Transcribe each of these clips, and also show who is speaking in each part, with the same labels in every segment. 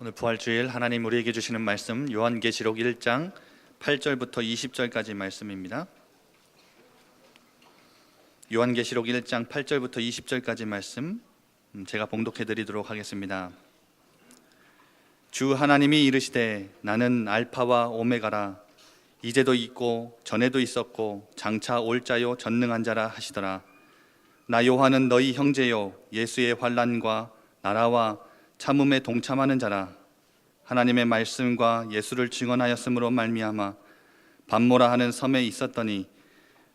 Speaker 1: 오늘 부활주일 하나님 우리에게 주시는 말씀 요한계시록 1장 8절부터 20절까지 말씀입니다. 요한계시록 1장 8절부터 20절까지 말씀 제가 봉독해 드리도록 하겠습니다. 주 하나님이 이르시되 나는 알파와 오메가라. 이제도 있고 전에도 있었고 장차 올 자요 전능한 자라 하시더라. 나 요한은 너희 형제요 예수의 환난과 나라와 참음에 동참하는 자라. 하나님의 말씀과 예수를 증언하였으므로 말미암아 밤모라 하는 섬에 있었더니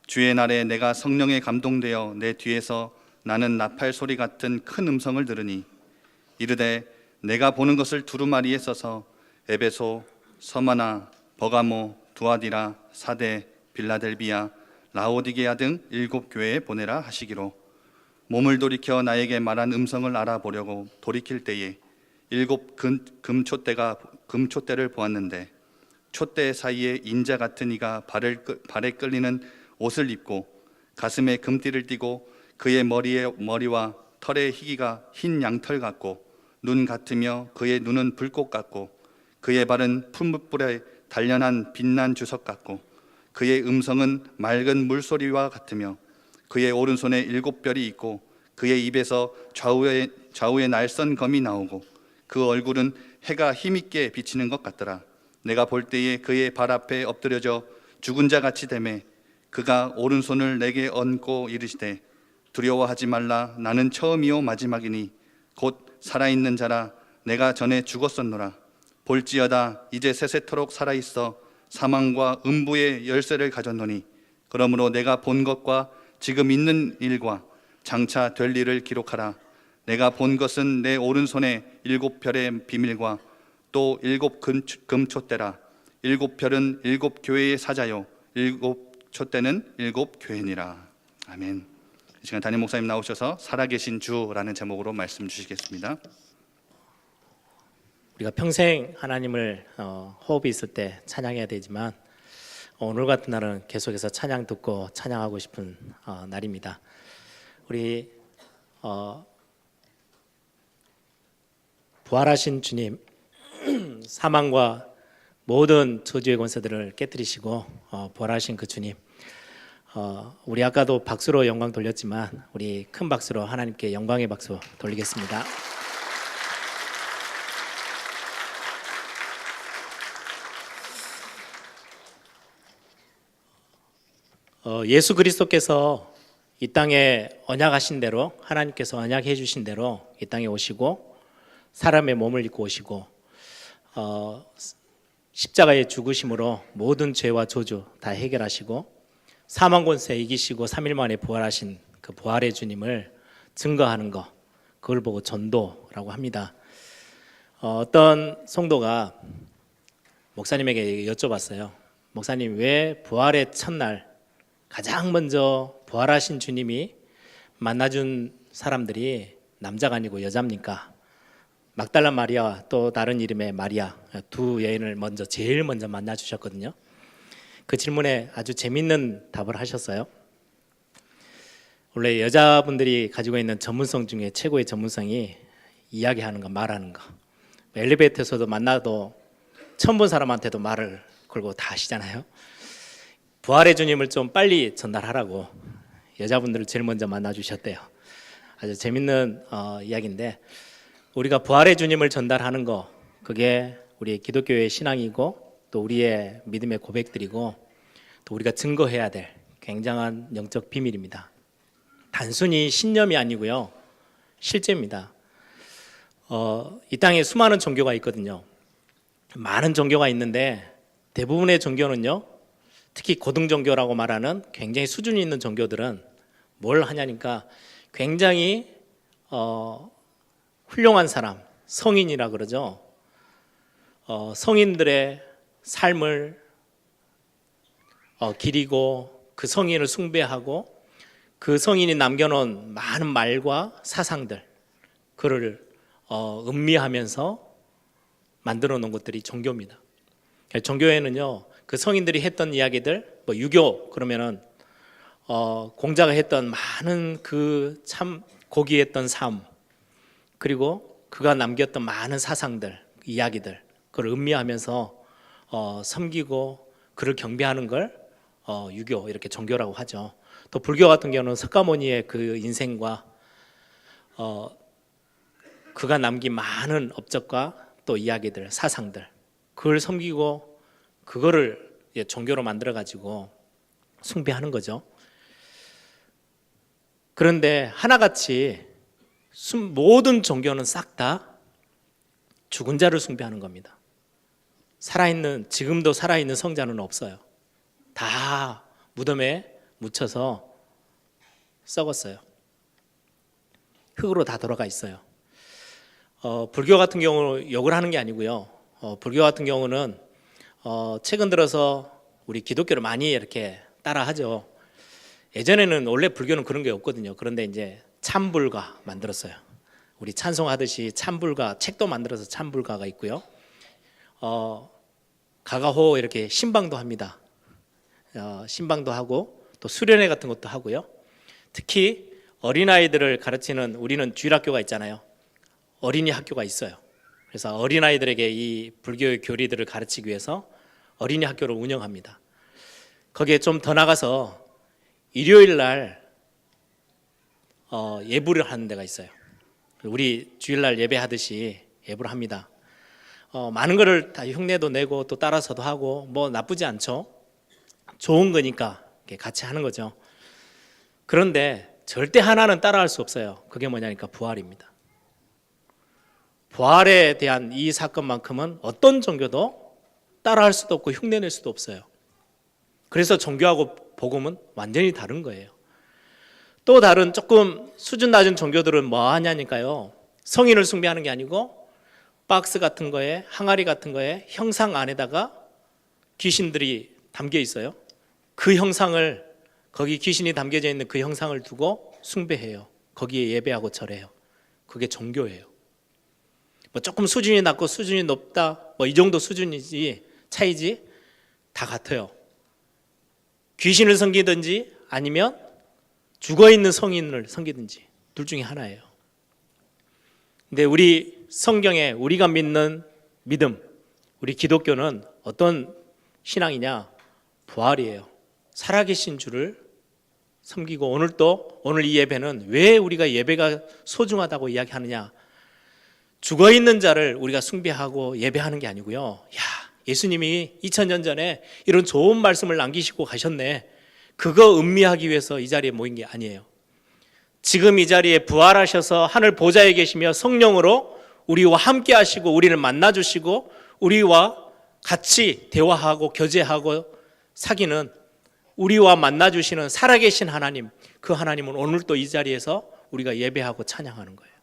Speaker 1: 주의 날에 내가 성령에 감동되어 내 뒤에서 나는 나팔 소리 같은 큰 음성을 들으니 이르되 내가 보는 것을 두루마리에 써서 에베소, 서마나, 버가모, 두아디라, 사데, 빌라델비아, 라오디게아 등 7 교회에 보내라 하시기로 몸을 돌이켜 나에게 말한 음성을 알아보려고 돌이킬 때에 7 금촛대를 보았는데 촛대 사이에 인자 같은 이가 발에 끌리는 옷을 입고 가슴에 금띠를 띠고 그의 머리와 털의 희기가 흰 양털 같고 눈 같으며 그의 눈은 불꽃 같고 그의 발은 풀무불에 단련한 빛난 주석 같고 그의 음성은 맑은 물소리와 같으며 그의 오른손에 7 별이 있고 그의 입에서 좌우에 날선 검이 나오고 그 얼굴은 해가 힘있게 비치는 것 같더라. 내가 볼 때에 그의 발 앞에 엎드려져 죽은 자 같이 되매 그가 오른손을 내게 얹고 이르시되 두려워하지 말라. 나는 처음이요 마지막이니 곧 살아있는 자라. 내가 전에 죽었었노라. 볼지어다 이제 세세토록 살아있어 사망과 음부의 열쇠를 가졌노니 그러므로 내가 본 것과 지금 있는 일과 장차 될 일을 기록하라. 내가 본 것은 내 오른손에 7 별의 비밀과 또 7 금촛대라. 7 별은 7 교회의 사자요 7 촛대는 7 교회니라. 아멘. 이 시간 담임 목사님 나오셔서 살아계신 주라는 제목으로 말씀 주시겠습니다.
Speaker 2: 우리가 평생 하나님을 호흡이 있을 때 찬양해야 되지만 오늘 같은 날은 계속해서 찬양 듣고 찬양하고 싶은 날입니다. 우리 부활하신 주님, 사망과 모든 저주의 권세들을 깨뜨리시고 부활하신 그 주님, 우리 아까도 박수로 영광 돌렸지만 우리 큰 박수로 하나님께 영광의 박수 돌리겠습니다. 예수 그리스도께서 이 땅에 언약하신 대로, 하나님께서 언약해 주신 대로 이 땅에 오시고 사람의 몸을 입고 오시고 십자가의 죽으심으로 모든 죄와 저주 다 해결하시고 사망 권세 이기시고 3일 만에 부활하신 그 부활의 주님을 증거하는 것, 그걸 보고 전도라고 합니다. 어떤 성도가 목사님에게 여쭤봤어요. 목사님, 왜 부활의 첫날 가장 먼저 부활하신 주님이 만나준 사람들이 남자가 아니고 여자입니까? 막달라 마리아와 또 다른 이름의 마리아, 2 여인을 제일 먼저 만나 주셨거든요. 그 질문에 아주 재밌는 답을 하셨어요. 원래 여자분들이 가지고 있는 전문성 중에 최고의 전문성이 이야기하는 거, 말하는 거. 엘리베이터에서도 만나도 처음 본 사람한테도 말을 걸고 다 하시잖아요. 부활의 주님을 좀 빨리 전달하라고 여자분들을 제일 먼저 만나 주셨대요. 아주 재밌는 이야기인데, 우리가 부활의 주님을 전달하는 거, 그게 우리의 기독교의 신앙이고 또 우리의 믿음의 고백들이고 또 우리가 증거해야 될 굉장한 영적 비밀입니다. 단순히 신념이 아니고요, 실제입니다. 이 땅에 수많은 종교가 있거든요. 많은 종교가 있는데 대부분의 종교는요, 특히 고등 종교라고 말하는 굉장히 수준이 있는 종교들은 뭘 하냐니까 굉장히 훌륭한 사람, 성인이라 그러죠. 성인들의 삶을 기리고 그 성인을 숭배하고 그 성인이 남겨놓은 많은 말과 사상들, 그를 음미하면서 만들어 놓은 것들이 종교입니다. 종교에는요, 그 성인들이 했던 이야기들, 유교 그러면은 공자가 했던 많은 그 참 고귀했던 삶, 그리고 그가 남겼던 많은 사상들, 이야기들 그걸 음미하면서 섬기고 그를 경배하는 걸 유교 이렇게 종교라고 하죠. 또 불교 같은 경우는 석가모니의 그 인생과 그가 남긴 많은 업적과 또 이야기들, 사상들 그걸 섬기고 그거를 종교로 만들어 가지고 숭배하는 거죠. 그런데 하나같이 모든 종교는 싹 다 죽은 자를 숭배하는 겁니다. 살아있는, 지금도 살아있는 성자는 없어요. 다 무덤에 묻혀서 썩었어요. 흙으로 다 돌아가 있어요. 불교 같은 경우는 욕을 하는 게 아니고요. 불교 같은 경우는 최근 들어서 우리 기독교를 많이 이렇게 따라하죠. 예전에는 원래 불교는 그런 게 없거든요. 그런데 이제 참불가 만들었어요. 우리 찬송하듯이 참불가, 책도 만들어서 참불가가 있고요. 가가호 이렇게 신방도 합니다. 신방도 하고 또 수련회 같은 것도 하고요. 특히 어린아이들을 가르치는 우리는 주일학교가 있잖아요. 어린이 학교가 있어요. 그래서 어린아이들에게 이 불교의 교리들을 가르치기 위해서 어린이 학교를 운영합니다. 거기에 좀 더 나가서 일요일 날 예불을 하는 데가 있어요. 우리 주일날 예배하듯이 예불을 합니다. 많은 거를 다 흉내도 내고 또 따라서도 하고 뭐 나쁘지 않죠. 좋은 거니까 같이 하는 거죠. 그런데 절대 하나는 따라할 수 없어요. 그게 뭐냐니까 부활입니다. 부활에 대한 이 사건만큼은 어떤 종교도 따라할 수도 없고 흉내낼 수도 없어요. 그래서 종교하고 복음은 완전히 다른 거예요. 또 다른 조금 수준 낮은 종교들은 뭐 하냐니까요. 성인을 숭배하는 게 아니고 박스 같은 거에 항아리 같은 거에 형상 안에다가 귀신들이 담겨 있어요. 그 형상을 거기 귀신이 담겨져 있는 그 형상을 두고 숭배해요. 거기에 예배하고 절해요. 그게 종교예요. 뭐 조금 수준이 낮고 수준이 높다 뭐 이 정도 수준이지 차이지 다 같아요. 귀신을 섬기든지 아니면 죽어있는 성인을 섬기든지 둘 중에 하나예요. 근데 우리 성경에 우리가 믿는 믿음, 우리 기독교는 어떤 신앙이냐? 부활이에요. 살아계신 주를 섬기고 오늘 이 예배는 왜 우리가 예배가 소중하다고 이야기하느냐? 죽어있는 자를 우리가 숭배하고 예배하는 게 아니고요. 예수님이 2000년 전에 이런 좋은 말씀을 남기시고 가셨네. 그거 음미하기 위해서 이 자리에 모인 게 아니에요. 지금 이 자리에 부활하셔서 하늘 보좌에 계시며 성령으로 우리와 함께 하시고 우리를 만나주시고 우리와 같이 대화하고 교제하고 사귀는 우리와 만나주시는 살아계신 하나님, 그 하나님은 오늘 또 이 자리에서 우리가 예배하고 찬양하는 거예요.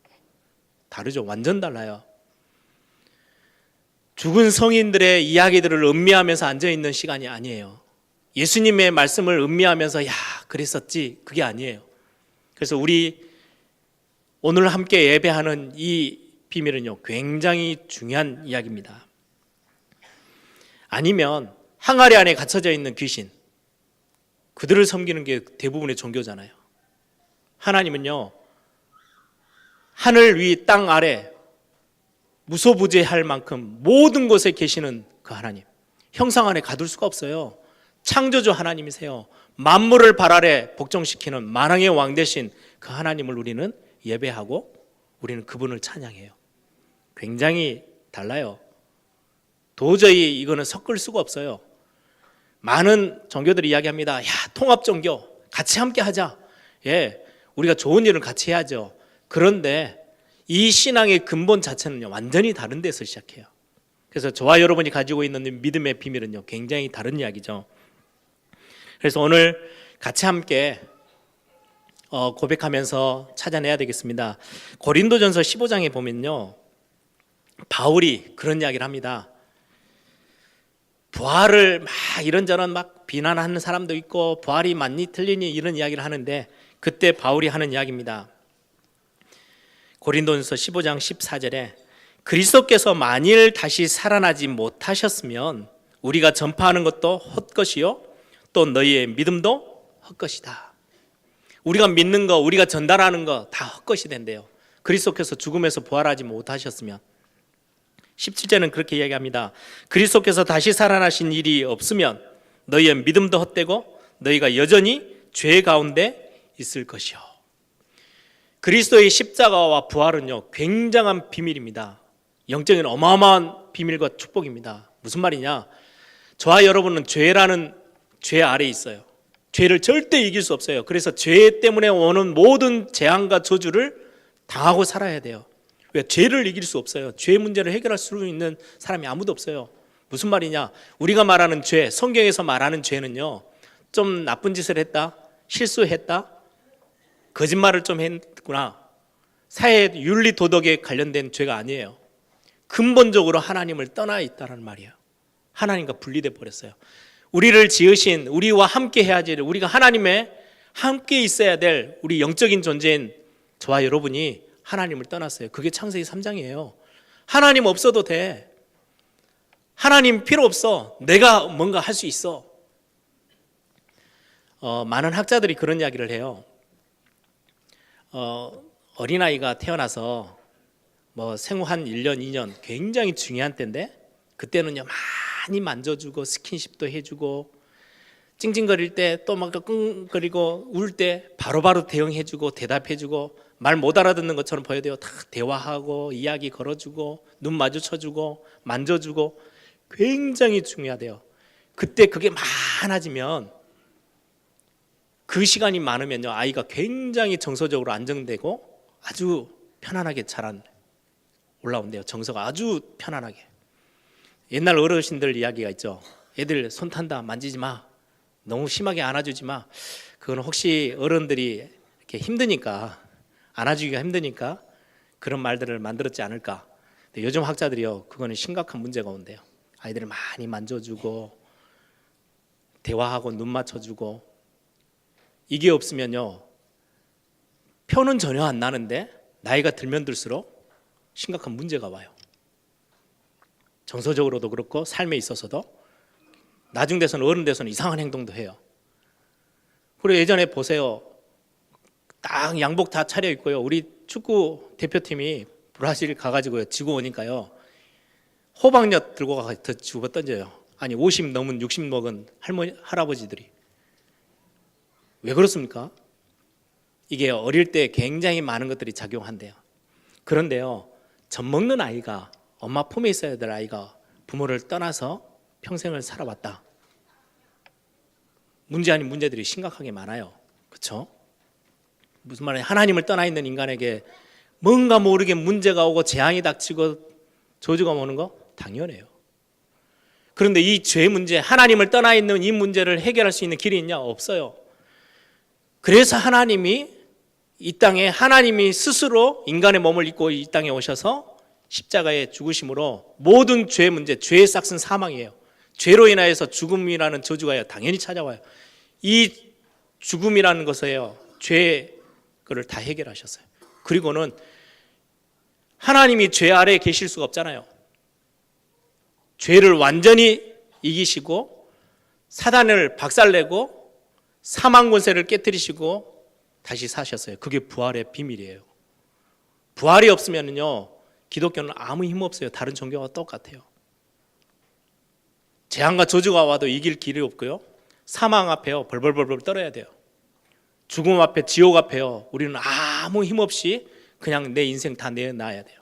Speaker 2: 다르죠. 완전 달라요. 죽은 성인들의 이야기들을 음미하면서 앉아있는 시간이 아니에요. 예수님의 말씀을 음미하면서 그랬었지, 그게 아니에요. 그래서 우리 오늘 함께 예배하는 이 비밀은요, 굉장히 중요한 이야기입니다. 아니면 항아리 안에 갇혀져 있는 귀신, 그들을 섬기는 게 대부분의 종교잖아요. 하나님은요, 하늘 위 땅 아래 무소부재할 만큼 모든 곳에 계시는 그 하나님, 형상 안에 가둘 수가 없어요. 창조주 하나님이세요. 만물을 발 아래 복종시키는 만왕의 왕 되신 그 하나님을 우리는 예배하고 우리는 그분을 찬양해요. 굉장히 달라요. 도저히 이거는 섞을 수가 없어요. 많은 종교들이 이야기합니다. 통합 종교 같이 함께 하자. 우리가 좋은 일을 같이 해야죠. 그런데 이 신앙의 근본 자체는요, 완전히 다른 데서 시작해요. 그래서 저와 여러분이 가지고 있는 믿음의 비밀은요, 굉장히 다른 이야기죠. 그래서 오늘 같이 함께 고백하면서 찾아내야 되겠습니다. 고린도전서 15장에 보면요, 바울이 그런 이야기를 합니다. 부활을 막 이런저런 막 비난하는 사람도 있고 부활이 맞니 틀리니 이런 이야기를 하는데 그때 바울이 하는 이야기입니다. 고린도전서 15장 14절에 그리스도께서 만일 다시 살아나지 못하셨으면 우리가 전파하는 것도 헛것이요 또 너희의 믿음도 헛것이다. 우리가 믿는 거, 우리가 전달하는 거 다 헛것이 된대요. 그리스도께서 죽음에서 부활하지 못하셨으면. 17절은 그렇게 이야기합니다. 그리스도께서 다시 살아나신 일이 없으면 너희의 믿음도 헛되고 너희가 여전히 죄 가운데 있을 것이요. 그리스도의 십자가와 부활은요, 굉장한 비밀입니다. 영적인 어마어마한 비밀과 축복입니다. 무슨 말이냐? 저와 여러분은 죄라는 죄 아래에 있어요. 죄를 절대 이길 수 없어요. 그래서 죄 때문에 오는 모든 재앙과 저주를 당하고 살아야 돼요. 왜? 죄를 이길 수 없어요. 죄 문제를 해결할 수 있는 사람이 아무도 없어요. 무슨 말이냐? 우리가 말하는 죄, 성경에서 말하는 죄는요, 좀 나쁜 짓을 했다, 실수했다, 거짓말을 좀 했구나, 사회 윤리 도덕에 관련된 죄가 아니에요. 근본적으로 하나님을 떠나 있다는 말이에요. 하나님과 분리돼 버렸어요. 우리를 지으신, 우리와 함께 해야지, 우리가 하나님의 함께 있어야 될 우리 영적인 존재인 저와 여러분이 하나님을 떠났어요. 그게 창세기 3장이에요. 하나님 없어도 돼. 하나님 필요 없어. 내가 뭔가 할 수 있어. 많은 학자들이 그런 이야기를 해요. 어린아이가 태어나서 생후 한 1년, 2년 굉장히 중요한 때인데, 그때는요 많이 만져주고 스킨십도 해주고, 찡찡거릴 때 또 막 끙거리고 울 때 바로바로 대응해주고 대답해주고, 말 못 알아듣는 것처럼 보여도요 다 대화하고 이야기 걸어주고 눈 마주쳐주고 만져주고, 굉장히 중요하대요. 그때 그게 많아지면, 그 시간이 많으면요 아이가 굉장히 정서적으로 안정되고 아주 편안하게 올라온대요. 정서가 아주 편안하게. 옛날 어르신들 이야기가 있죠. 애들 손 탄다, 만지지 마, 너무 심하게 안아주지 마. 그건 혹시 어른들이 이렇게 힘드니까, 안아주기가 힘드니까 그런 말들을 만들었지 않을까. 근데 요즘 학자들이요, 그거는 심각한 문제가 온대요. 아이들을 많이 만져주고 대화하고 눈 맞춰주고, 이게 없으면요 표는 전혀 안 나는데 나이가 들면 들수록 심각한 문제가 와요. 정서적으로도 그렇고 삶에 있어서도. 나중 돼서는, 어른 돼서는 이상한 행동도 해요. 그리고 예전에 보세요, 딱 양복 다 차려입고요, 우리 축구 대표팀이 브라질 가가지고요 지고 오니까요 호박엿 들고 가서 집어 던져요. 아니 50 넘은 60 먹은 할아버지들이. 왜 그렇습니까? 이게 어릴 때 굉장히 많은 것들이 작용한대요. 그런데요, 젖먹는 아이가, 엄마 품에 있어야 될 아이가 부모를 떠나서 평생을 살아왔다. 문제 아닌 문제들이 심각하게 많아요. 그렇죠? 무슨 말이냐? 하나님을 떠나 있는 인간에게 뭔가 모르게 문제가 오고 재앙이 닥치고 저주가 오는 거 당연해요. 그런데 이 죄 문제, 하나님을 떠나 있는 이 문제를 해결할 수 있는 길이 있냐? 없어요. 그래서 하나님이 이 땅에, 하나님이 스스로 인간의 몸을 입고 이 땅에 오셔서 십자가에 죽으심으로 모든 죄 문제, 죄의 싹은 사망이에요. 죄로 인하여서 죽음이라는 저주가 당연히 찾아와요. 이 죽음이라는 것에요, 죄 그를 다 해결하셨어요. 그리고는 하나님이 죄 아래에 계실 수가 없잖아요. 죄를 완전히 이기시고 사단을 박살내고 사망 권세를 깨뜨리시고 다시 사셨어요. 그게 부활의 비밀이에요. 부활이 없으면요 기독교는 아무 힘 없어요. 다른 종교와 똑같아요. 재앙과 저주가 와도 이길 길이 없고요, 사망 앞에요 벌벌벌벌 떨어야 돼요. 죽음 앞에, 지옥 앞에요 우리는 아무 힘 없이 그냥 내 인생 다 내놔야 돼요.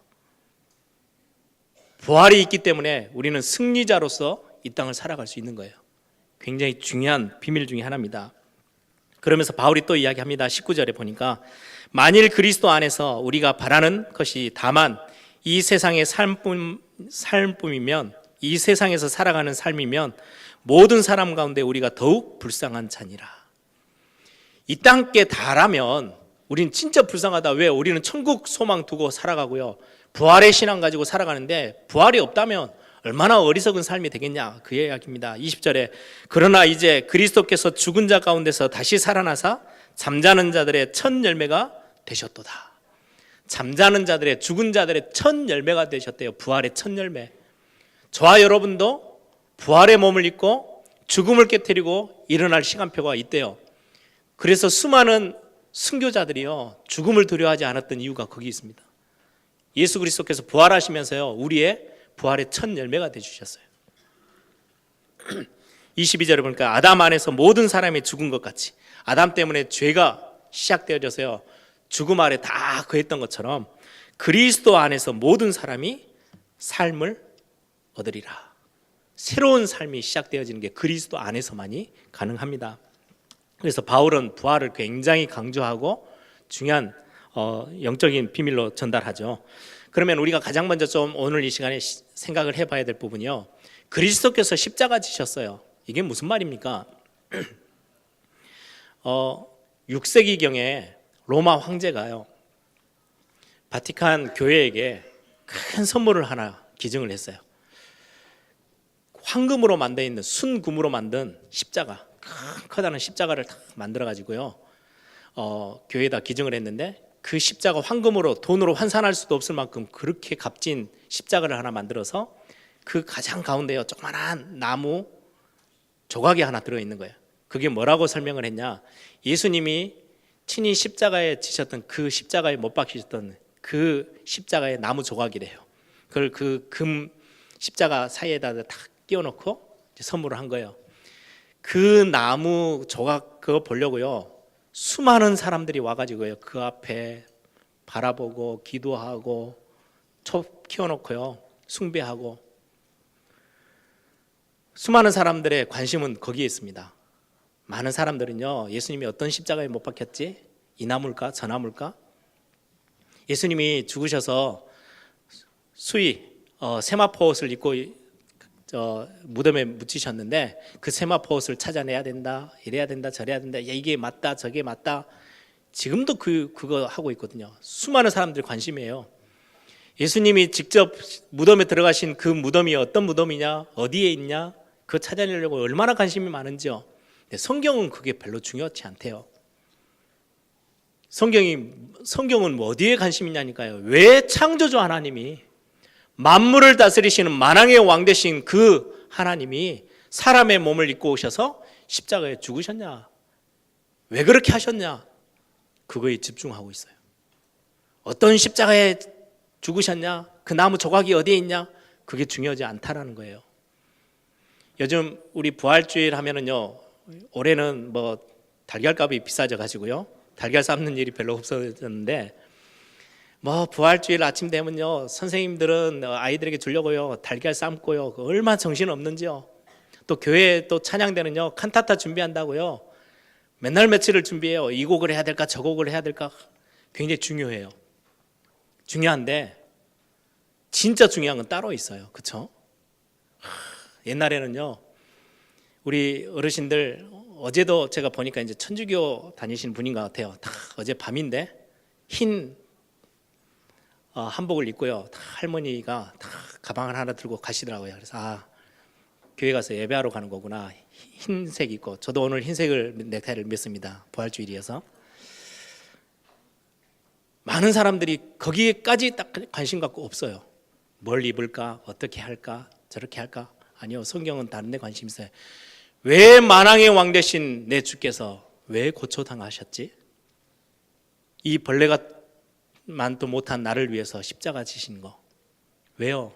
Speaker 2: 부활이 있기 때문에 우리는 승리자로서 이 땅을 살아갈 수 있는 거예요. 굉장히 중요한 비밀 중에 하나입니다. 그러면서 바울이 또 이야기합니다. 19절에 보니까, 만일 그리스도 안에서 우리가 바라는 것이 다만 이 세상의 삶뿐이면, 이 세상에서 살아가는 삶이면 모든 사람 가운데 우리가 더욱 불쌍한 자니라. 이 땅께 달하면 우리는 진짜 불쌍하다. 왜? 우리는 천국 소망 두고 살아가고요, 부활의 신앙 가지고 살아가는데, 부활이 없다면 얼마나 어리석은 삶이 되겠냐, 그 이야기입니다. 20절에 그러나 이제 그리스도께서 죽은 자 가운데서 다시 살아나사 잠자는 자들의 첫 열매가 되셨도다. 잠자는 자들의, 죽은 자들의 첫 열매가 되셨대요. 부활의 첫 열매. 저와 여러분도 부활의 몸을 입고 죽음을 깨뜨리고 일어날 시간표가 있대요. 그래서 수많은 순교자들이요 죽음을 두려워하지 않았던 이유가 거기 있습니다. 예수 그리스도께서 부활하시면서요 우리의 부활의 첫 열매가 되주셨어요. 22절에 보니까 아담 안에서 모든 사람이 죽은 것 같이 아담 때문에 죄가 시작되어져서요 죽음 아래 다 거했던 것처럼 그리스도 안에서 모든 사람이 삶을 얻으리라. 새로운 삶이 시작되어지는 게 그리스도 안에서만이 가능합니다. 그래서 바울은 부활을 굉장히 강조하고 중요한 영적인 비밀로 전달하죠. 그러면 우리가 가장 먼저 좀 오늘 이 시간에 생각을 해봐야 될 부분이요, 그리스도께서 십자가 지셨어요. 이게 무슨 말입니까? 6세기경에 로마 황제가요 바티칸 교회에게 큰 선물을 하나 기증을 했어요. 황금으로 만져 있는 순금으로 만든 십자가, 커다란 십자가를 다 만들어 가지고요 교회에다 기증을 했는데, 그 십자가 황금으로 돈으로 환산할 수도 없을 만큼 그렇게 값진 십자가를 하나 만들어서 그 가장 가운데요 조그만한 나무 조각이 하나 들어있는 거예요. 그게 뭐라고 설명을 했냐, 예수님이 친히 십자가에 지셨던 그 십자가에 못 박히셨던 그 십자가의 나무 조각이래요. 그걸 그 금 십자가 사이에다 딱 끼워놓고 선물을 한 거예요. 그 나무 조각 그거 보려고요 수많은 사람들이 와가지고요 그 앞에 바라보고 기도하고 촛 키워놓고요 숭배하고, 수많은 사람들의 관심은 거기에 있습니다. 많은 사람들은요 예수님이 어떤 십자가에 못 박혔지? 이 나무일까? 저 나무일까? 예수님이 죽으셔서 수의 세마포 옷을 입고 무덤에 묻히셨는데 그 세마포 옷을 찾아내야 된다, 이래야 된다, 저래야 된다, 야, 이게 맞다, 저게 맞다. 지금도 그거 하고 있거든요. 수많은 사람들이 관심이에요. 예수님이 직접 무덤에 들어가신 그 무덤이 어떤 무덤이냐, 어디에 있냐, 그거 찾아내려고 얼마나 관심이 많은지요. 근데 성경은 그게 별로 중요하지 않대요. 성경은 뭐 어디에 관심이 있냐니까요. 왜 창조주 하나님이, 만물을 다스리시는 만왕의 왕 되신 그 하나님이 사람의 몸을 입고 오셔서 십자가에 죽으셨냐, 왜 그렇게 하셨냐, 그거에 집중하고 있어요. 어떤 십자가에 죽으셨냐, 그 나무 조각이 어디에 있냐, 그게 중요하지 않다라는 거예요. 요즘 우리 부활주일 하면은요 올해는 뭐 달걀값이 비싸져 가지고요 달걀 삶는 일이 별로 없어졌는데, 뭐 부활주일 아침 되면요 선생님들은 아이들에게 주려고요 달걀 삶고요 얼마나 정신 없는지요. 또 교회 또 찬양대는요 칸타타 준비한다고요 맨날 며칠을 준비해요. 이 곡을 해야 될까 저 곡을 해야 될까. 굉장히 중요해요. 중요한데 진짜 중요한 건 따로 있어요. 그렇죠? 옛날에는요 우리 어르신들, 어제도 제가 보니까 이제 천주교 다니시는 분인 것 같아요. 다 어제 밤인데 흰 한복을 입고요 다 할머니가 다 가방을 하나 들고 가시더라고요. 그래서 교회 가서 예배하러 가는 거구나. 흰색 입고, 저도 오늘 흰색을 넥타이를 맸습니다. 부활주일이어서. 많은 사람들이 거기에까지 딱 관심 갖고 없어요. 뭘 입을까, 어떻게 할까, 저렇게 할까. 아니요, 성경은 다른 데 관심 있어요. 왜 만왕의 왕 되신 내 주께서 왜 고초당하셨지? 이 벌레가 만도 못한 나를 위해서 십자가 지신 거 왜요?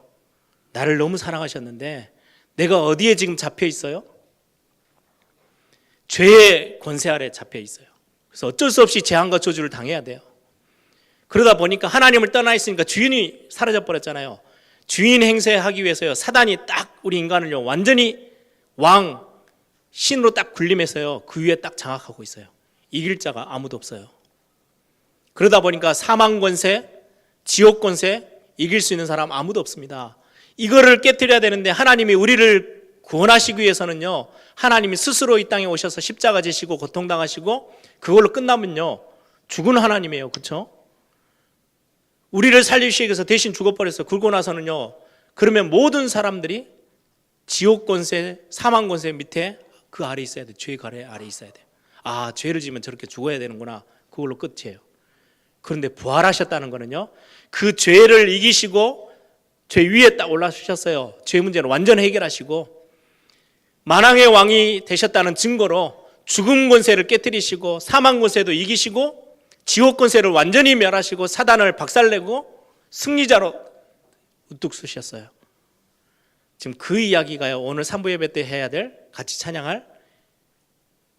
Speaker 2: 나를 너무 사랑하셨는데 내가 어디에 지금 잡혀 있어요? 죄의 권세 아래 잡혀 있어요. 그래서 어쩔 수 없이 재앙과 저주를 당해야 돼요. 그러다 보니까 하나님을 떠나 있으니까 주인이 사라져 버렸잖아요. 주인 행세하기 위해서요 사단이 딱 우리 인간을요 완전히 왕 신으로 딱 군림해서요 그 위에 딱 장악하고 있어요. 이길 자가 아무도 없어요. 그러다 보니까 사망 권세, 지옥 권세 이길 수 있는 사람 아무도 없습니다. 이거를 깨뜨려야 되는데 하나님이 우리를 구원하시기 위해서는요 하나님이 스스로 이 땅에 오셔서 십자가 지시고 고통당하시고 그걸로 끝나면요 죽은 하나님이에요. 그렇죠? 우리를 살리시기 위해서 대신 죽어버렸어요. 그러고 나서는요 그러면 모든 사람들이 지옥 권세, 사망 권세 밑에 그 아래 있어야 돼. 죄 아래 있어야 돼. 아, 죄를 지면 저렇게 죽어야 되는구나. 그걸로 끝이에요. 그런데 부활하셨다는 거는요 그 죄를 이기시고 죄 위에 딱 올라서셨어요. 죄 문제는 완전 해결하시고 만왕의 왕이 되셨다는 증거로 죽음 권세를 깨뜨리시고 사망 권세도 이기시고 지옥 권세를 완전히 멸하시고 사단을 박살내고 승리자로 우뚝 서셨어요. 지금 그 이야기가요, 오늘 3부 예배 때 해야 될, 같이 찬양할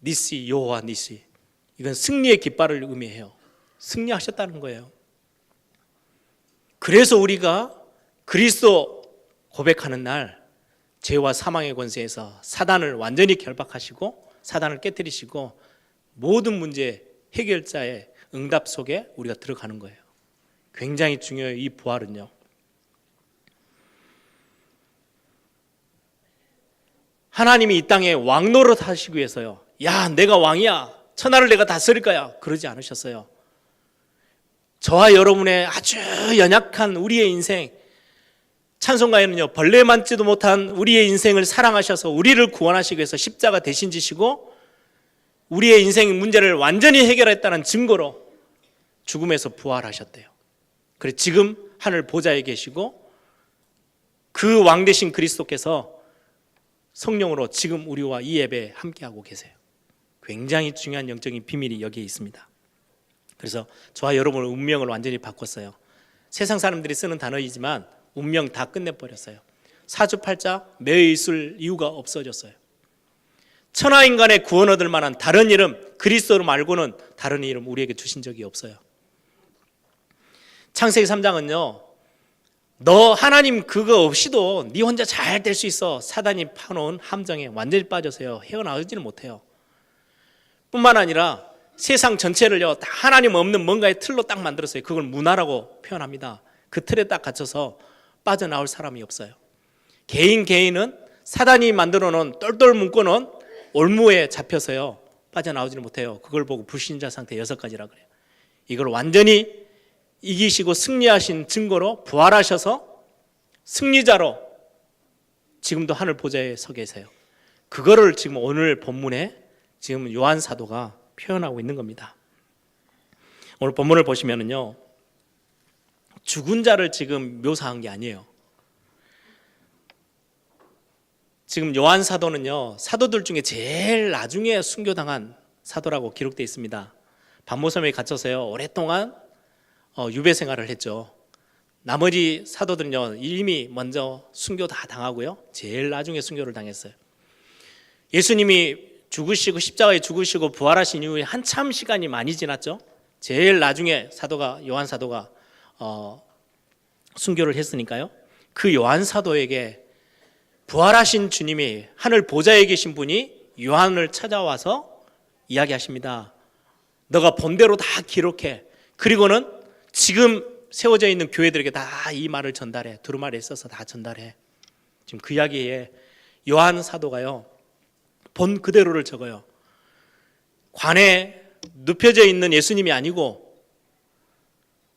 Speaker 2: 니시, 여호와 니시, 이건 승리의 깃발을 의미해요. 승리하셨다는 거예요. 그래서 우리가 그리스도 고백하는 날, 죄와 사망의 권세에서 사단을 완전히 결박하시고 사단을 깨뜨리시고 모든 문제 해결자의 응답 속에 우리가 들어가는 거예요. 굉장히 중요해요. 이 부활은요. 하나님이 이 땅에 왕 노릇하시기 위해서요, 야, 내가 왕이야, 천하를 내가 다스릴 거야, 그러지 않으셨어요. 저와 여러분의 아주 연약한 우리의 인생, 찬송가에는요, 벌레 만지도 못한 우리의 인생을 사랑하셔서 우리를 구원하시기 위해서 십자가 대신 지시고 우리의 인생 문제를 완전히 해결했다는 증거로 죽음에서 부활하셨대요. 그래서 지금 하늘 보좌에 계시고 그 왕 되신 그리스도께서 성령으로 지금 우리와 이 예배에 함께하고 계세요. 굉장히 중요한 영적인 비밀이 여기에 있습니다. 그래서 저와 여러분의 운명을 완전히 바꿨어요. 세상 사람들이 쓰는 단어이지만 운명 다 끝내버렸어요. 사주팔자 매여 있을 이유가 없어졌어요. 천하인간의 구원 얻을 만한 다른 이름, 그리스도 말고는 다른 이름 우리에게 주신 적이 없어요. 창세기 3장은요, 너 하나님 그거 없이도 네 혼자 잘 될 수 있어. 사단이 파놓은 함정에 완전히 빠져서요, 헤어나오지는 못해요. 뿐만 아니라 세상 전체를요, 다 하나님 없는 뭔가의 틀로 딱 만들었어요. 그걸 문화라고 표현합니다. 그 틀에 딱 갇혀서 빠져나올 사람이 없어요. 개인은 사단이 만들어 놓은 똘똘 묶어놓은 올무에 잡혀서요, 빠져나오지는 못해요. 그걸 보고 불신자 상태 6가지라 그래요. 이걸 완전히 이기시고 승리하신 증거로 부활하셔서 승리자로 지금도 하늘 보좌에 서 계세요. 그거를 지금 오늘 본문에 지금 요한 사도가 표현하고 있는 겁니다. 오늘 본문을 보시면은요, 죽은 자를 지금 묘사한 게 아니에요. 지금 요한 사도는요, 사도들 중에 제일 나중에 순교당한 사도라고 기록되어 있습니다. 반모섬에 갇혀서요, 오랫동안 유배 생활을 했죠. 나머지 사도들은요, 이미 먼저 순교 다 당하고요, 제일 나중에 순교를 당했어요. 예수님이 죽으시고 십자가에 죽으시고 부활하신 이후에 한참 시간이 많이 지났죠. 제일 나중에 사도가, 요한 사도가 순교를 했으니까요. 그 요한 사도에게 부활하신 주님이 하늘 보좌에 계신 분이 요한을 찾아와서 이야기하십니다. 너가 본대로 다 기록해. 그리고는 지금 세워져 있는 교회들에게 다 이 말을 전달해. 두루마리에 써서 다 전달해. 지금 그 이야기에 요한 사도가요, 본 그대로를 적어요. 관에 눕혀져 있는 예수님이 아니고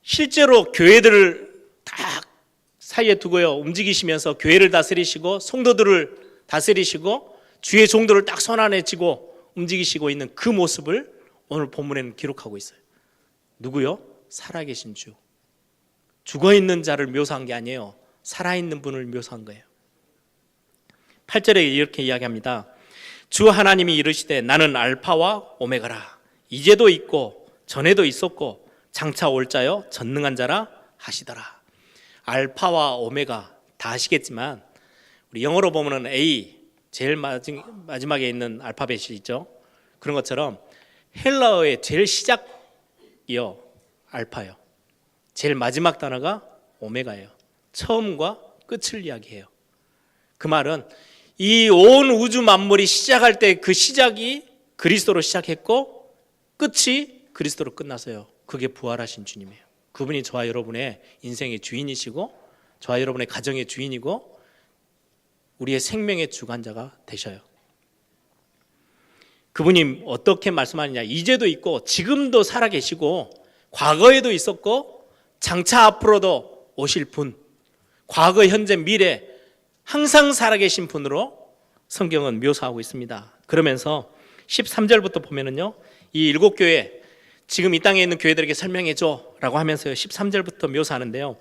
Speaker 2: 실제로 교회들을 다 사이에 두고요, 움직이시면서 교회를 다스리시고 성도들을 다스리시고 주의 종도를 딱 손 안에 쥐고 움직이시고 있는 그 모습을 오늘 본문에는 기록하고 있어요. 누구요? 살아계신 주. 죽어있는 자를 묘사한 게 아니에요. 살아있는 분을 묘사한 거예요. 8절에 이렇게 이야기합니다. 주 하나님이 이르시되 나는 알파와 오메가라. 이제도 있고 전에도 있었고 장차 올 자요 전능한 자라 하시더라. 알파와 오메가 다 아시겠지만 우리 영어로 보면은 A, 제일 마지막에 있는 알파벳이 있죠. 그런 것처럼 헬라어의 제일 시작이요, 알파요. 제일 마지막 단어가 오메가예요. 처음과 끝을 이야기해요. 그 말은 이 온 우주 만물이 시작할 때 그 시작이 그리스도로 시작했고 끝이 그리스도로 끝났어요. 그게 부활하신 주님이에요. 그분이 저와 여러분의 인생의 주인이시고 저와 여러분의 가정의 주인이고 우리의 생명의 주관자가 되셔요. 그분이 어떻게 말씀하느냐, 이제도 있고 지금도 살아계시고 과거에도 있었고 장차 앞으로도 오실 분, 과거, 현재, 미래 항상 살아계신 분으로 성경은 묘사하고 있습니다. 그러면서 13절부터 보면은요, 이 7교회, 지금 이 땅에 있는 교회들에게 설명해줘 라고 하면서 13절부터 묘사하는데요,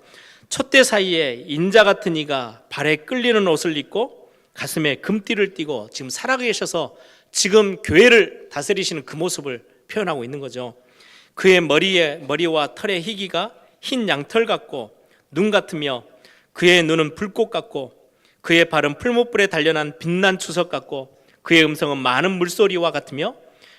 Speaker 2: 촛대 사이에 인자 같은 이가 발에 끌리는 옷을 입고 가슴에 금띠를 띠고 지금 살아계셔서 지금 교회를 다스리시는 그 모습을 표현하고 있는 거죠. 그의 머리와 털의 희기가 흰 양털 같고 눈 같으며 그의 눈은 불꽃 같고 그의 발은 풀무불에 단련한 빛난 추석 같고 그의 음성은 많은 물소리와 같으며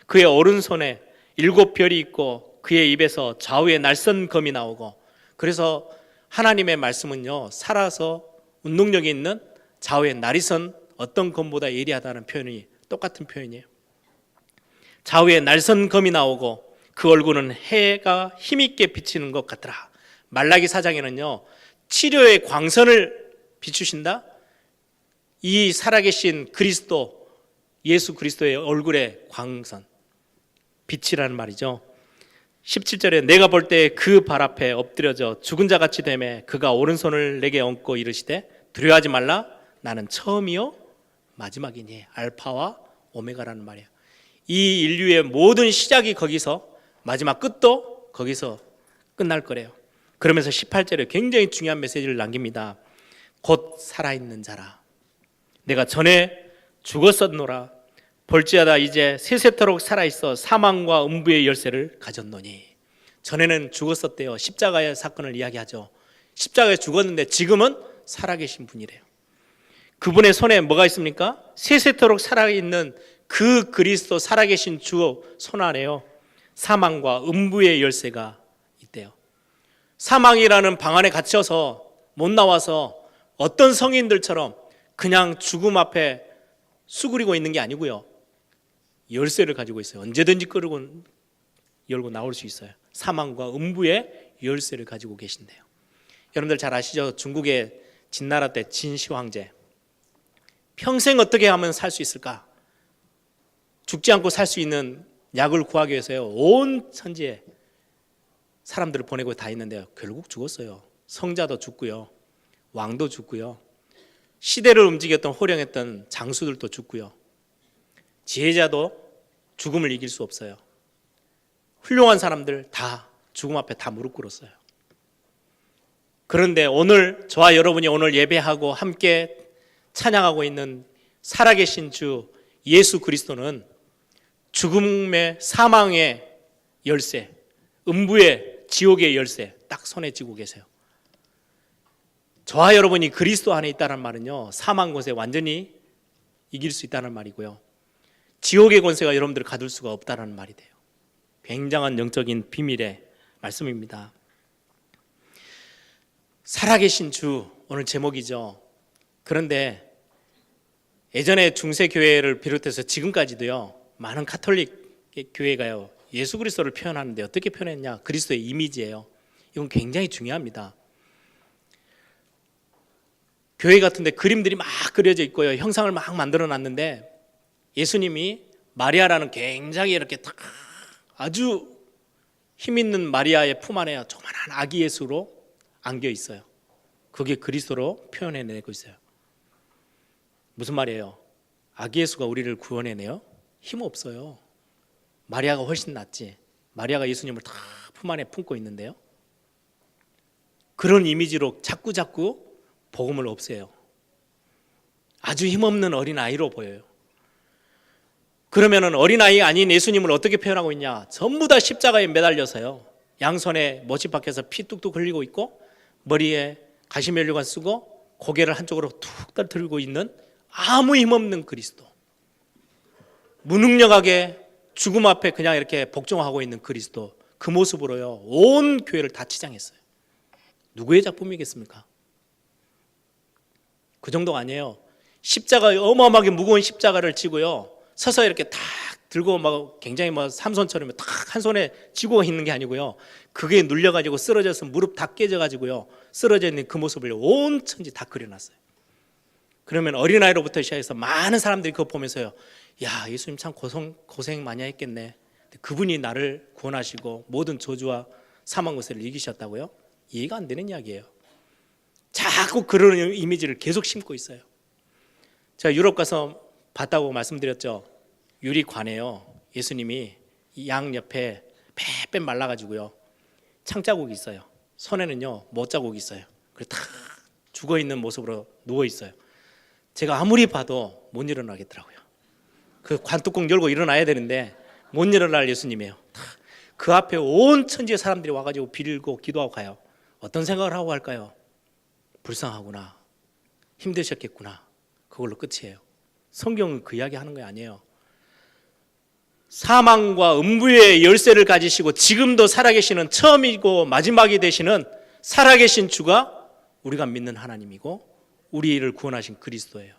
Speaker 2: 그의 오른손에 7별이 있고 그의 입에서 좌우에 날선 검이 나오고. 그래서 하나님의 말씀은요, 살아서 운동력이 있는 좌우에 날이 선 어떤 검보다 예리하다는 표현이 똑같은 표현이에요. 좌우에 날선 검이 나오고 그 얼굴은 해가 힘있게 비치는 것 같더라. 말라기 4장에는요, 치료의 광선을 비추신다. 이 살아계신 그리스도, 예수 그리스도의 얼굴의 광선, 빛이라는 말이죠. 17절에 내가 볼 때 그 발 앞에 엎드려져 죽은 자 같이 되매 그가 오른손을 내게 얹고 이르시되 두려워하지 말라, 나는 처음이요 마지막이니. 알파와 오메가라는 말이에요. 이 인류의 모든 시작이 거기서, 마지막 끝도 거기서 끝날 거래요. 그러면서 18절에 굉장히 중요한 메시지를 남깁니다. 곧 살아있는 자라. 내가 전에 죽었었노라. 볼지어다 이제 세세토록 살아있어 사망과 음부의 열쇠를 가졌노니. 전에는 죽었었대요. 십자가의 사건을 이야기하죠. 십자가에 죽었는데 지금은 살아계신 분이래요. 그분의 손에 뭐가 있습니까? 세세토록 살아있는 그 그리스도, 살아계신 주 손 안에요, 사망과 음부의 열쇠가 있대요. 사망이라는 방 안에 갇혀서 못 나와서 어떤 성인들처럼 그냥 죽음 앞에 수그리고 있는 게 아니고요, 열쇠를 가지고 있어요. 언제든지 열고 나올 수 있어요. 사망과 음부의 열쇠를 가지고 계신데요. 여러분들 잘 아시죠? 중국의 진나라 때 진시 황제, 평생 어떻게 하면 살 수 있을까? 죽지 않고 살 수 있는 약을 구하기 위해서요, 온 천지에 사람들을 보내고 다 있는데요, 결국 죽었어요. 성자도 죽고요, 왕도 죽고요, 시대를 움직였던 호령했던 장수들도 죽고요, 지혜자도 죽음을 이길 수 없어요. 훌륭한 사람들 다 죽음 앞에 다 무릎 꿇었어요. 그런데 오늘 저와 여러분이 오늘 예배하고 함께 찬양하고 있는 살아계신 주 예수 그리스도는 죽음의, 사망의 열쇠, 음부의, 지옥의 열쇠 딱 손에 쥐고 계세요. 저와 여러분이 그리스도 안에 있다는 말은요, 사망 권세 완전히 이길 수 있다는 말이고요, 지옥의 권세가 여러분들을 가둘 수가 없다는 말이 돼요. 굉장한 영적인 비밀의 말씀입니다. 살아계신 주, 오늘 제목이죠. 그런데 예전에 중세교회를 비롯해서 지금까지도요, 많은 가톨릭 교회가요, 예수 그리스도를 표현하는데 어떻게 표현했냐? 그리스도의 이미지예요. 이건 굉장히 중요합니다. 교회 같은데 그림들이 막 그려져 있고요, 형상을 막 만들어 놨는데 예수님이 마리아라는 굉장히 이렇게 딱 아주 힘 있는 마리아의 품 안에 조그만한 아기 예수로 안겨 있어요. 그게 그리스도로 표현해내고 있어요. 무슨 말이에요? 아기 예수가 우리를 구원해내요? 힘 없어요. 마리아가 훨씬 낫지. 마리아가 예수님을 다 품 안에 품고 있는데요, 그런 이미지로 자꾸 복음을 없애요. 아주 힘없는 어린아이로 보여요. 그러면 어린아이가 아닌 예수님을 어떻게 표현하고 있냐? 전부 다 십자가에 매달려서요, 양손에 못이 박혀서 피 뚝뚝 흘리고 있고 머리에 가시면류관 쓰고 고개를 한쪽으로 툭 떨어뜨리고 있는 아무 힘없는 그리스도, 무능력하게 죽음 앞에 그냥 이렇게 복종하고 있는 그리스도, 그 모습으로요 온 교회를 다 치장했어요. 누구의 작품이겠습니까? 그 정도가 아니에요. 십자가, 어마어마하게 무거운 십자가를 지고요, 서서 이렇게 탁 들고 막 굉장히 막 삼손처럼 탁 한 손에 쥐고 있는 게 아니고요, 그게 눌려가지고 쓰러져서 무릎 다 깨져가지고요 쓰러져 있는 그 모습을 온 천지 다 그려놨어요. 그러면 어린아이로부터 시작해서 많은 사람들이 그거 보면서요, 야, 예수님 참 고생 많이 했겠네. 그분이 나를 구원하시고 모든 저주와 사망 권세를 이기셨다고요? 이해가 안 되는 이야기예요. 자꾸 그런 이미지를 계속 심고 있어요. 제가 유럽 가서 봤다고 말씀드렸죠. 유리관에요, 예수님이 양 옆에 빼빼 말라가지고요 창자국이 있어요. 손에는요 못자국이 있어요. 그래서 다 죽어있는 모습으로 누워있어요. 제가 아무리 봐도 못 일어나겠더라고요. 그 관뚜껑 열고 일어나야 되는데 못 일어날 예수님이에요. 그 앞에 온 천지의 사람들이 와가지고 빌고 기도하고 가요. 어떤 생각을 하고 갈까요? 불쌍하구나, 힘드셨겠구나. 그걸로 끝이에요. 성경은 그 이야기 하는 거 아니에요. 사망과 음부의 열쇠를 가지시고 지금도 살아계시는, 처음이고 마지막이 되시는 살아계신 주가 우리가 믿는 하나님이고 우리를 구원하신 그리스도예요.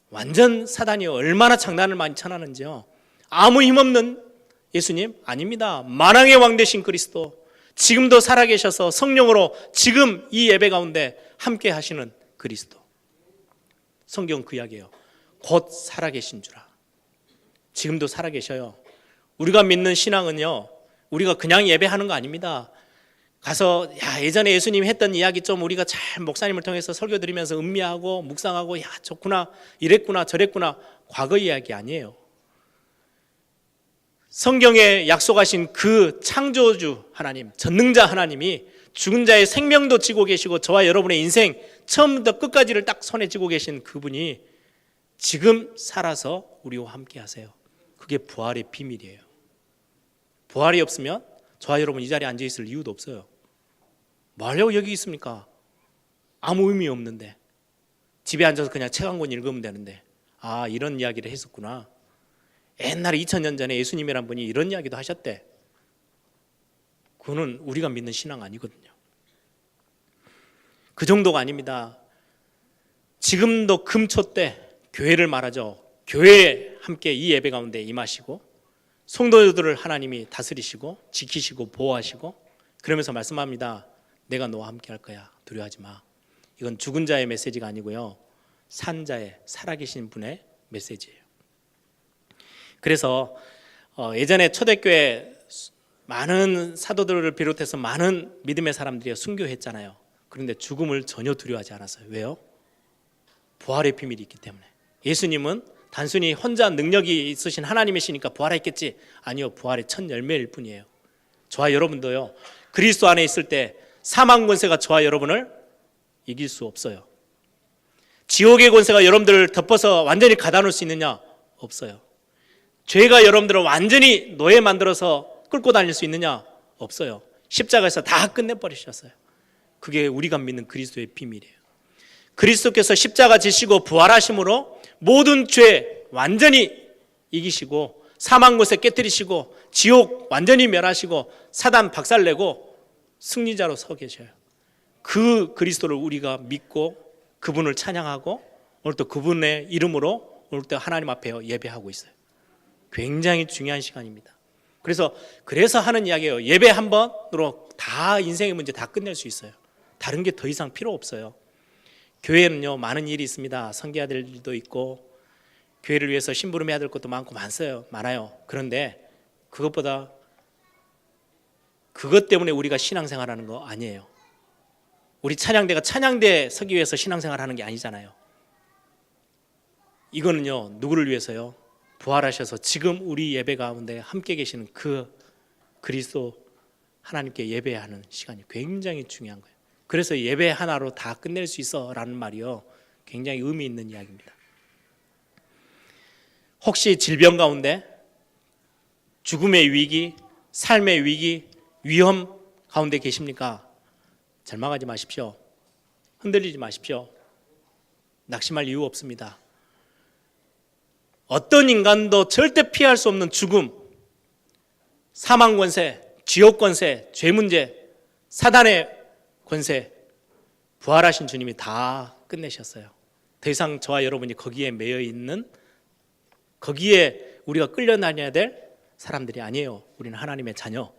Speaker 2: 완전 사단이 얼마나 장난을 많이 쳐놨는지요. 아무 힘없는 예수님? 아닙니다. 만왕의 왕 되신 그리스도, 지금도 살아계셔서 성령으로 지금 이 예배 가운데 함께 하시는 그리스도. 성경 그 이야기예요. 곧 살아계신 주라. 지금도 살아계셔요. 우리가 믿는 신앙은요, 우리가 그냥 예배하는 거 아닙니다. 가서 예전에 예수님이 했던 이야기 좀 우리가 잘 목사님을 통해서 설교 드리면서 음미하고 묵상하고 좋구나, 이랬구나, 저랬구나, 과거 이야기 아니에요. 성경에 약속하신 그 창조주 하나님, 전능자 하나님이 죽은 자의 생명도 쥐고 계시고 저와 여러분의 인생 처음부터 끝까지를 딱 손에 쥐고 계신 그분이 지금 살아서 우리와 함께 하세요. 그게 부활의 비밀이에요. 부활이 없으면 저와 여러분 이 자리에 앉아 있을 이유도 없어요. 뭐 하려고 여기 있습니까? 아무 의미 없는데. 집에 앉아서 그냥 책 한 권 읽으면 되는데, 이런 이야기를 했었구나. 옛날에 2000년 전에 예수님이란 분이 이런 이야기도 하셨대. 그거는 우리가 믿는 신앙 아니거든요. 그 정도가 아닙니다. 지금도 금초 때 교회를 말하죠. 교회에 함께 이 예배 가운데 임하시고 성도들을 하나님이 다스리시고 지키시고 보호하시고 그러면서 말씀합니다. 내가 너와 함께 할 거야. 두려워하지 마. 이건 죽은 자의 메시지가 아니고요, 산 자의, 살아계신 분의 메시지예요. 그래서 예전에 초대교회 많은 사도들을 비롯해서 많은 믿음의 사람들이 순교했잖아요. 그런데 죽음을 전혀 두려워하지 않았어요. 왜요? 부활의 비밀이 있기 때문에. 예수님은 단순히 혼자 능력이 있으신 하나님이시니까 부활했겠지. 아니요, 부활의 첫 열매일 뿐이에요. 저와 여러분도요, 그리스도 안에 있을 때 사망 권세가 저와 여러분을 이길 수 없어요. 지옥의 권세가 여러분들을 덮어서 완전히 가다놓을 수 있느냐? 없어요. 죄가 여러분들을 완전히 노예 만들어서 끌고 다닐 수 있느냐? 없어요. 십자가에서 다 끝내버리셨어요. 그게 우리가 믿는 그리스도의 비밀이에요. 그리스도께서 십자가 지시고 부활하심으로 모든 죄 완전히 이기시고 사망 권세 깨뜨리시고 지옥 완전히 멸하시고 사단 박살내고 승리자로 서 계셔요. 그 그리스도를 우리가 믿고 그분을 찬양하고 오늘 또 그분의 이름으로 오늘 또 하나님 앞에 예배하고 있어요. 굉장히 중요한 시간입니다. 그래서 하는 이야기예요. 예배 한 번으로 다 인생의 문제 다 끝낼 수 있어요. 다른 게 더 이상 필요 없어요. 교회는요, 많은 일이 있습니다. 선교해야 될 일도 있고 교회를 위해서 심부름해야 될 것도 많아요. 그런데 그것보다 그것 때문에 우리가 신앙생활하는 거 아니에요. 우리 찬양대가 찬양대 서기 위해서 신앙생활하는 게 아니잖아요. 이거는요, 누구를 위해서요? 부활하셔서 지금 우리 예배 가운데 함께 계시는 그 그리스도 하나님께 예배하는 시간이 굉장히 중요한 거예요. 그래서 예배 하나로 다 끝낼 수 있어 라는 말이요, 굉장히 의미 있는 이야기입니다. 혹시 질병 가운데 죽음의 위기, 삶의 위기, 위험 가운데 계십니까? 절망하지 마십시오. 흔들리지 마십시오. 낙심할 이유 없습니다. 어떤 인간도 절대 피할 수 없는 죽음, 사망 권세, 지옥 권세, 죄 문제, 사단의 권세, 부활하신 주님이 다 끝내셨어요. 더 이상 저와 여러분이 거기에 매여 있는, 거기에 우리가 끌려다녀야 될 사람들이 아니에요. 우리는 하나님의 자녀.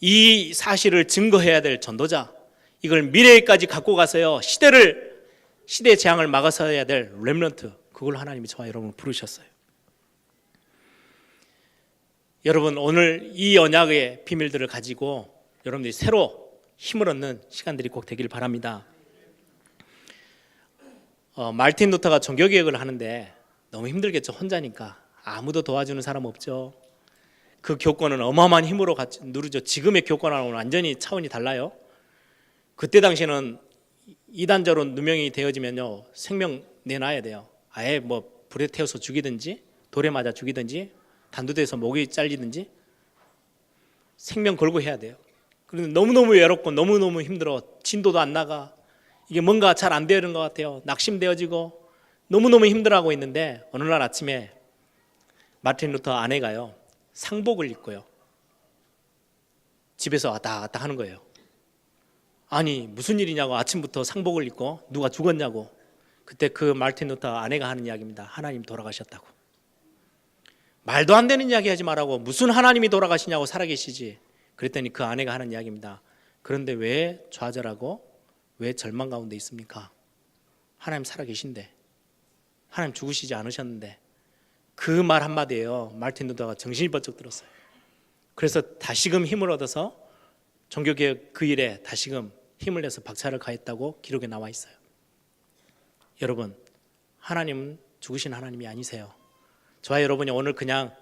Speaker 2: 이 사실을 증거해야 될 전도자, 이걸 미래에까지 갖고 가서요, 시대의 재앙을 막아서야 될 렘넌트, 그걸 하나님이 저와 여러분을 부르셨어요. 여러분, 오늘 이 언약의 비밀들을 가지고 여러분들이 새로 힘을 얻는 시간들이 꼭 되길 바랍니다. 말틴 루터가 종교개혁을 하는데 너무 힘들겠죠. 혼자니까. 아무도 도와주는 사람 없죠. 그 교권은 어마어마한 힘으로 누르죠. 지금의 교권하고는 완전히 차원이 달라요. 그때 당시에는 이단자로 누명이 되어지면요, 생명 내놔야 돼요. 아예 뭐 불에 태워서 죽이든지 돌에 맞아 죽이든지 단두대에서 목이 잘리든지 생명 걸고 해야 돼요. 그런데 너무너무 외롭고 너무너무 힘들어. 진도도 안 나가. 이게 뭔가 잘 안 되는 것 같아요. 낙심되어지고 너무너무 힘들어하고 있는데 어느 날 아침에 마틴 루터 아내가요, 상복을 입고요, 집에서 왔다 갔다 하는 거예요. 아니 무슨 일이냐고, 아침부터 상복을 입고 누가 죽었냐고. 그때 그 마틴 루터 아내가 하는 이야기입니다. 하나님 돌아가셨다고. 말도 안 되는 이야기 하지 말라고. 무슨 하나님이 돌아가시냐고, 살아계시지. 그랬더니 그 아내가 하는 이야기입니다. 그런데 왜 좌절하고 왜 절망 가운데 있습니까? 하나님 살아계신데, 하나님 죽으시지 않으셨는데. 그 말 한마디에요, 마틴 루터가 정신이 번쩍 들었어요. 그래서 다시금 힘을 얻어서 종교개혁 그 일에 다시금 힘을 내서 박차를 가했다고 기록에 나와 있어요. 여러분, 하나님은 죽으신 하나님이 아니세요. 저와 여러분이 오늘 그냥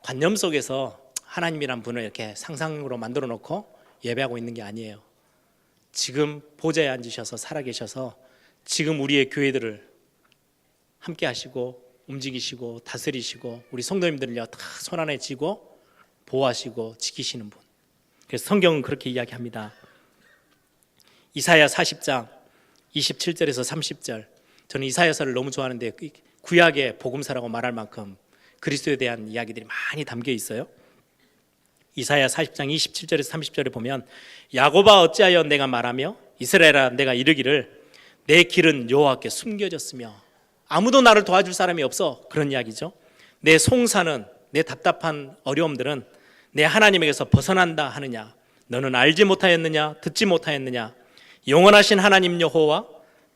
Speaker 2: 관념 속에서 하나님이란 분을 이렇게 상상으로 만들어 놓고 예배하고 있는 게 아니에요. 지금 보좌에 앉으셔서 살아계셔서 지금 우리의 교회들을 함께 하시고 움직이시고 다스리시고 우리 성도님들을요 다 손안에 쥐고 보호하시고 지키시는 분. 그래서 성경은 그렇게 이야기합니다. 이사야 40장 27절에서 30절. 저는 이사야서를 너무 좋아하는데 구약의 복음서라고 말할 만큼 그리스도에 대한 이야기들이 많이 담겨 있어요. 이사야 40장 27절에서 30절에 보면, 야곱아 어찌하여 내가 말하며 이스라엘아 내가 이르기를 내 길은 여호와께 숨겨졌으며 아무도 나를 도와줄 사람이 없어. 그런 이야기죠. 내 송사는, 내 답답한 어려움들은 내 하나님에게서 벗어난다 하느냐. 너는 알지 못하였느냐, 듣지 못하였느냐. 영원하신 하나님 여호와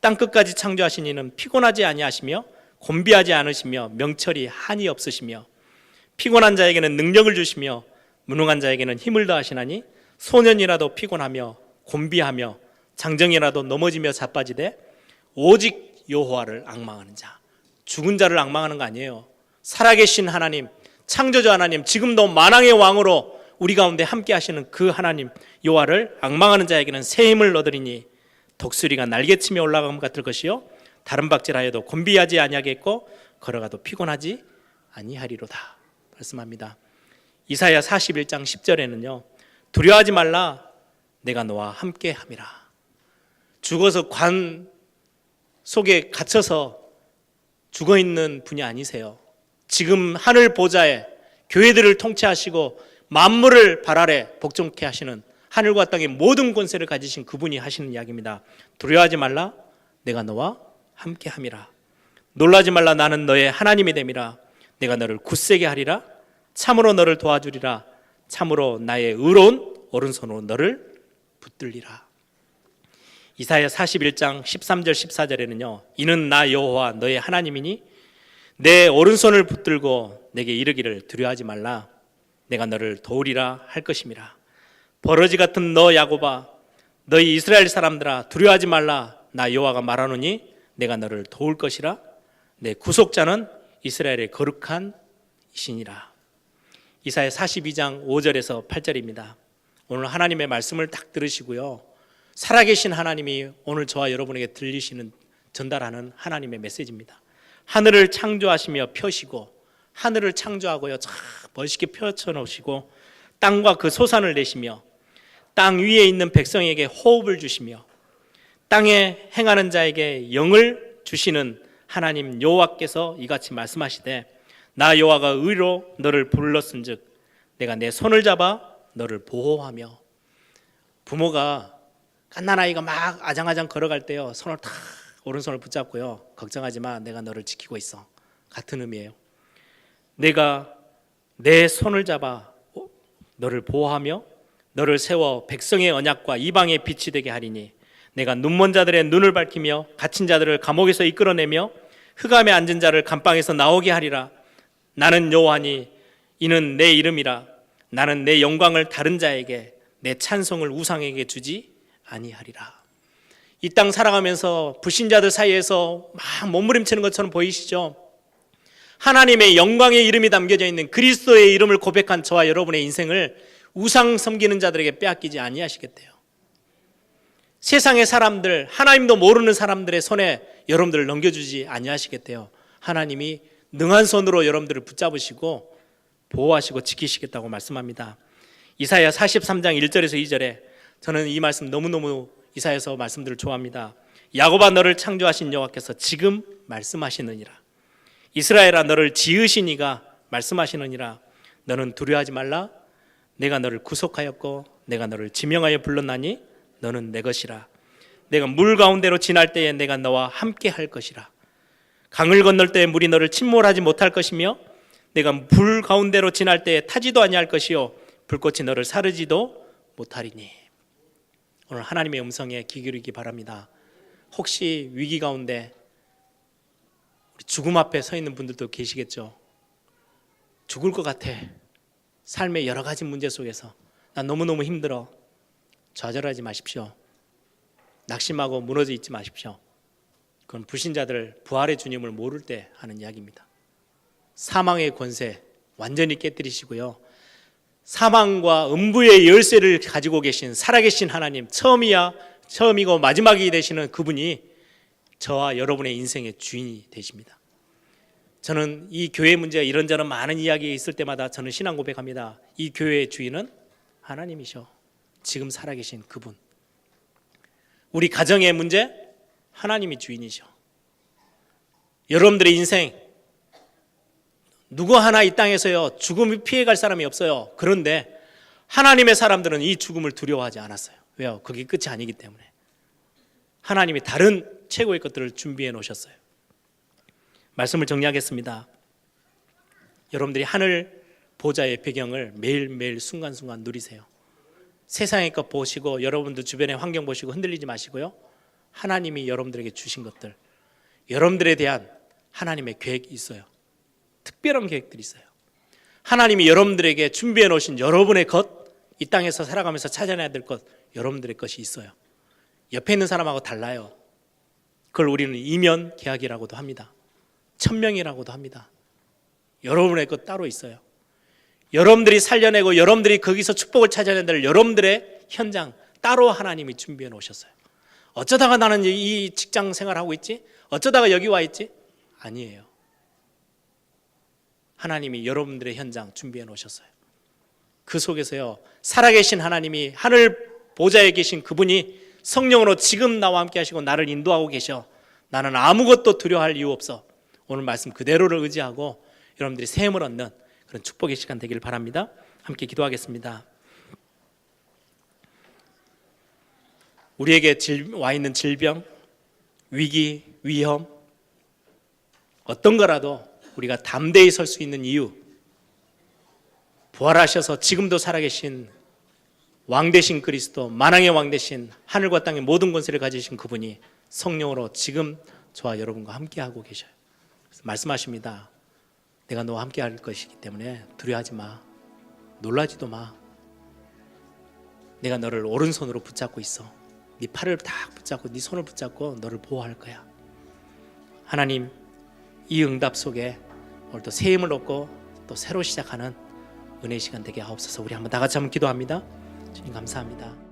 Speaker 2: 땅끝까지 창조하신 이는 피곤하지 아니하시며 곤비하지 않으시며 명철이 한이 없으시며 피곤한 자에게는 능력을 주시며 무능한 자에게는 힘을 더하시나니 소년이라도 피곤하며 곤비하며 장정이라도 넘어지며 자빠지되 오직 여호와를 앙망하는 자. 죽은 자를 앙망하는 거 아니에요. 살아계신 하나님, 창조주 하나님, 지금도 만왕의 왕으로 우리 가운데 함께 하시는 그 하나님 여호와를 앙망하는 자에게는 새 힘을 얻으리니 독수리가 날개치며 올라감 같을 것이요 다른 박질하여도 곤비하지 아니하겠고 걸어가도 피곤하지 아니하리로다 말씀합니다. 이사야 41장 10절에는요 두려워하지 말라 내가 너와 함께 함이라. 죽어서 관 속에 갇혀서 죽어있는 분이 아니세요. 지금 하늘 보좌에 교회들을 통치하시고 만물을 발 아래 복종케 하시는 하늘과 땅의 모든 권세를 가지신 그분이 하시는 이야기입니다. 두려워하지 말라 내가 너와 함께 함이라. 놀라지 말라 나는 너의 하나님이 됨이라. 내가 너를 굳세게 하리라. 참으로 너를 도와주리라. 참으로 나의 의로운 오른손으로 너를 붙들리라. 이사야 41장 13절 14절에는요 이는 나 여호와 너의 하나님이니 내 오른손을 붙들고 내게 이르기를 두려워하지 말라 내가 너를 도우리라 할 것임이라. 버러지 같은 너 야곱아 너희 이스라엘 사람들아 두려워하지 말라 나 여호와가 말하노니 내가 너를 도울 것이라. 내 구속자는 이스라엘의 거룩한 이시니라. 이사야 42장 5절에서 8절입니다. 오늘 하나님의 말씀을 딱 들으시고요 살아계신 하나님이 오늘 저와 여러분에게 들리시는 전달하는 하나님의 메시지입니다. 하늘을 창조하시며 펴시고 하늘을 창조하고요 참 멋있게 펼쳐놓으시고 땅과 그 소산을 내시며 땅 위에 있는 백성에게 호흡을 주시며 땅에 행하는 자에게 영을 주시는 하나님 여호와께서 이같이 말씀하시되 나 여호와가 의로 너를 불렀은즉 내가 내 손을 잡아 너를 보호하며. 부모가 갓난아이가 막 아장아장 걸어갈 때요 손을 탁 오른손을 붙잡고요 걱정하지 마 내가 너를 지키고 있어. 같은 의미예요. 내가 내 손을 잡아 너를 보호하며 너를 세워 백성의 언약과 이방의 빛이 되게 하리니 내가 눈먼 자들의 눈을 밝히며 갇힌 자들을 감옥에서 이끌어내며 흑암에 앉은 자를 감방에서 나오게 하리라. 나는 여호와니 이는 내 이름이라. 나는 내 영광을 다른 자에게 내 찬송을 우상에게 주지 아니하리라. 이 땅 살아가면서 불신자들 사이에서 막 몸부림치는 것처럼 보이시죠? 하나님의 영광의 이름이 담겨져 있는 그리스도의 이름을 고백한 저와 여러분의 인생을 우상 섬기는 자들에게 빼앗기지 아니하시겠대요. 세상의 사람들, 하나님도 모르는 사람들의 손에 여러분들을 넘겨주지 아니하시겠대요. 하나님이 능한 손으로 여러분들을 붙잡으시고 보호하시고 지키시겠다고 말씀합니다. 이사야 43장 1절에서 2절에 저는 이 말씀 너무너무 이사야서 말씀들을 좋아합니다. 야곱아 너를 창조하신 여호와께서 지금 말씀하시느니라. 이스라엘아 너를 지으신 이가 말씀하시느니라. 너는 두려워하지 말라. 내가 너를 구속하였고 내가 너를 지명하여 불렀나니 너는 내 것이라. 내가 물 가운데로 지날 때에 내가 너와 함께 할 것이라. 강을 건널 때에 물이 너를 침몰하지 못할 것이며 내가 불 가운데로 지날 때에 타지도 아니할 것이요 불꽃이 너를 사르지도 못하리니. 오늘 하나님의 음성에 귀 기울이기 바랍니다. 혹시 위기 가운데 죽음 앞에 서 있는 분들도 계시겠죠. 죽을 것 같아. 삶의 여러 가지 문제 속에서 난 너무너무 힘들어. 좌절하지 마십시오. 낙심하고 무너져 있지 마십시오. 그건 불신자들 부활의 주님을 모를 때 하는 이야기입니다. 사망의 권세 완전히 깨뜨리시고요. 사망과 음부의 열쇠를 가지고 계신 살아계신 하나님, 처음이고 마지막이 되시는 그분이 저와 여러분의 인생의 주인이 되십니다. 저는 이 교회 문제가 이런저런 많은 이야기 있을 때마다 저는 신앙 고백합니다. 이 교회의 주인은 하나님이셔. 지금 살아계신 그분. 우리 가정의 문제 하나님이 주인이셔. 여러분들의 인생 누구 하나 이 땅에서요 죽음이 피해갈 사람이 없어요. 그런데 하나님의 사람들은 이 죽음을 두려워하지 않았어요. 왜요? 그게 끝이 아니기 때문에. 하나님이 다른 최고의 것들을 준비해 놓으셨어요. 말씀을 정리하겠습니다. 여러분들이 하늘 보좌의 배경을 매일매일 순간순간 누리세요. 세상의 것 보시고 여러분들 주변의 환경 보시고 흔들리지 마시고요. 하나님이 여러분들에게 주신 것들, 여러분들에 대한 하나님의 계획이 있어요. 특별한 계획들이 있어요. 하나님이 여러분들에게 준비해 놓으신 여러분의 것, 이 땅에서 살아가면서 찾아내야 될 것, 여러분들의 것이 있어요. 옆에 있는 사람하고 달라요. 그걸 우리는 이면 계약이라고도 합니다. 천명이라고도 합니다. 여러분의 것 따로 있어요. 여러분들이 살려내고 여러분들이 거기서 축복을 찾아내야 될 여러분들의 현장 따로 하나님이 준비해 놓으셨어요. 어쩌다가 나는 이 직장 생활하고 있지? 어쩌다가 여기 와 있지? 아니에요. 하나님이 여러분들의 현장 준비해 놓으셨어요. 그 속에서요 살아계신 하나님이 하늘 보좌에 계신 그분이 성령으로 지금 나와 함께 하시고 나를 인도하고 계셔. 나는 아무것도 두려워할 이유 없어. 오늘 말씀 그대로를 의지하고 여러분들이 샘을 얻는 그런 축복의 시간 되기를 바랍니다. 함께 기도하겠습니다. 우리에게 와 있는 질병, 위기, 위험 어떤 거라도 우리가 담대히 설 수 있는 이유, 부활하셔서 지금도 살아계신 왕 되신 그리스도, 만왕의 왕 되신 하늘과 땅의 모든 권세를 가지신 그분이 성령으로 지금 저와 여러분과 함께하고 계셔요. 그래서 말씀하십니다. 내가 너와 함께할 것이기 때문에 두려워하지 마. 놀라지도 마. 내가 너를 오른손으로 붙잡고 있어. 네 팔을 딱 붙잡고 네 손을 붙잡고 너를 보호할 거야. 하나님, 이 응답 속에 오늘 또 새 힘을 얻고 또 새로 시작하는 은혜의 시간 되게 하옵소서. 우리 한번 다 같이 한번 기도합니다. 주님 감사합니다.